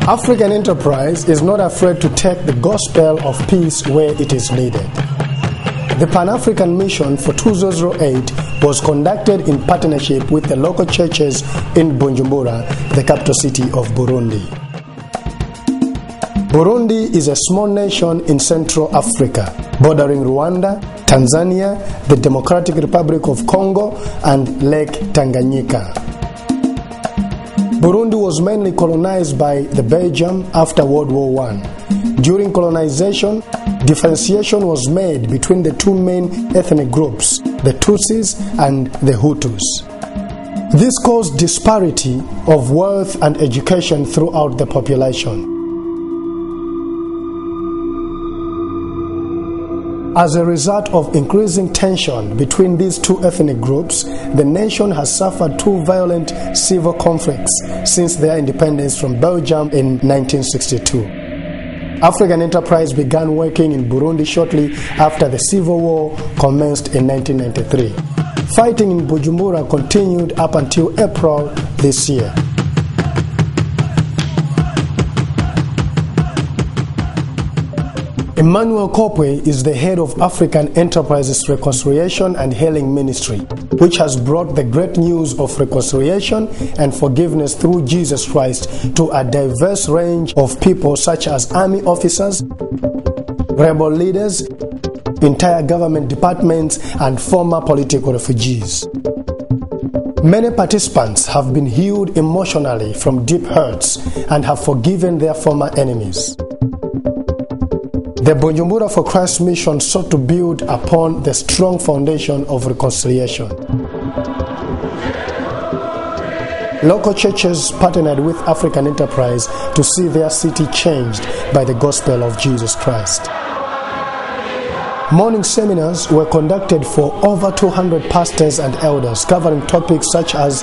African enterprise is not afraid to take the gospel of peace where it is needed. The Pan-African Mission for 2008 was conducted in partnership with the local churches in Bujumbura, the capital city of Burundi. Burundi is a small nation in Central Africa, bordering Rwanda, Tanzania, the Democratic Republic of Congo, and Lake Tanganyika. Burundi was mainly colonized by the Belgium after World War I. During colonization, differentiation was made between the two main ethnic groups, the Tutsis and the Hutus. This caused disparity of wealth and education throughout the population. As a result of increasing tension between these two ethnic groups, the nation has suffered two violent civil conflicts since their independence from Belgium in 1962. African Enterprise began working in Burundi shortly after the civil war commenced in 1993. Fighting in Bujumbura continued up until April this year. Emmanuel Kopwe is the head of African Enterprise's Reconciliation and Healing Ministry, which has brought the great news of reconciliation and forgiveness through Jesus Christ to a diverse range of people such as army officers, rebel leaders, entire government departments, and former political refugees. Many participants have been healed emotionally from deep hurts and have forgiven their former enemies. The Bujumbura for Christ mission sought to build upon the strong foundation of reconciliation. Local churches partnered with African Enterprise to see their city changed by the gospel of Jesus Christ. Morning seminars were conducted for over 200 pastors and elders, covering topics such as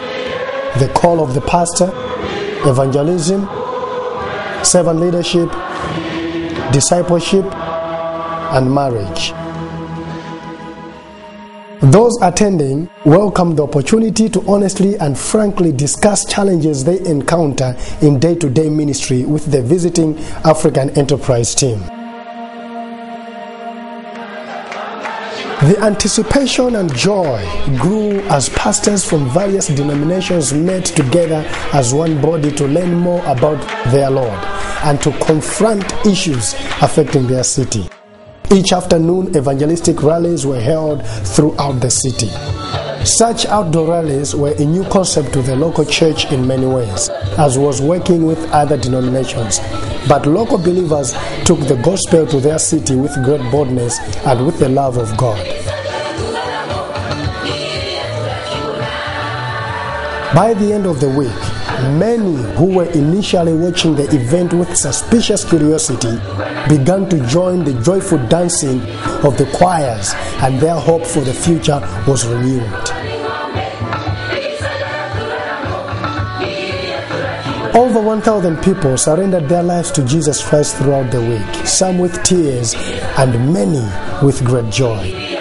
the call of the pastor, evangelism, servant leadership, discipleship, and marriage. Those attending welcomed the opportunity to honestly and frankly discuss challenges they encounter in day-to-day ministry with the visiting African Enterprise team. The anticipation and joy grew as pastors from various denominations met together as one body to learn more about their Lord and to confront issues affecting their city. Each afternoon, evangelistic rallies were held throughout the city. Such outdoor rallies were a new concept to the local church in many ways, as was working with other denominations. But local believers took the gospel to their city with great boldness and with the love of God. By the end of the week, many who were initially watching the event with suspicious curiosity began to join the joyful dancing of the choirs, and their hope for the future was renewed. Over 1,000 people surrendered their lives to Jesus Christ throughout the week, some with tears and many with great joy.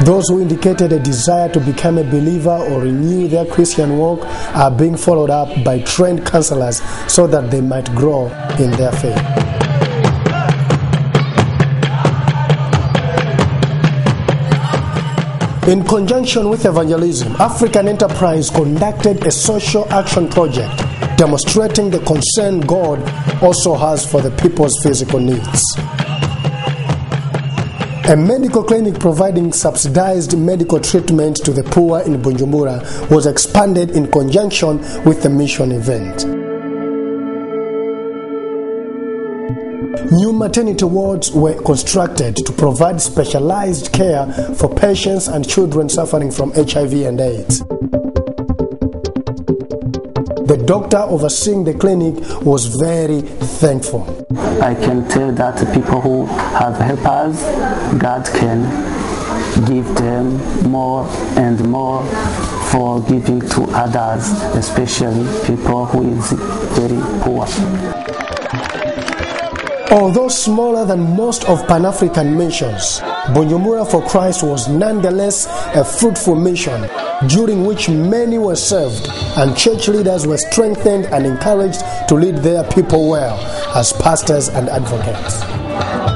Those who indicated a desire to become a believer or renew their Christian walk are being followed up by trained counselors so that they might grow in their faith. In conjunction with evangelism, African Enterprise conducted a social action project demonstrating the concern God also has for the people's physical needs. A medical clinic providing subsidized medical treatment to the poor in Bujumbura was expanded in conjunction with the mission event. New maternity wards were constructed to provide specialized care for patients and children suffering from HIV and AIDS. The doctor overseeing the clinic was very thankful. I can tell that people who have helped us, God can give them more and more for giving to others, especially people who is very poor. Although smaller than most of Pan-African missions, Bujumbura for Christ was nonetheless a fruitful mission during which many were saved and church leaders were strengthened and encouraged to lead their people well as pastors and advocates.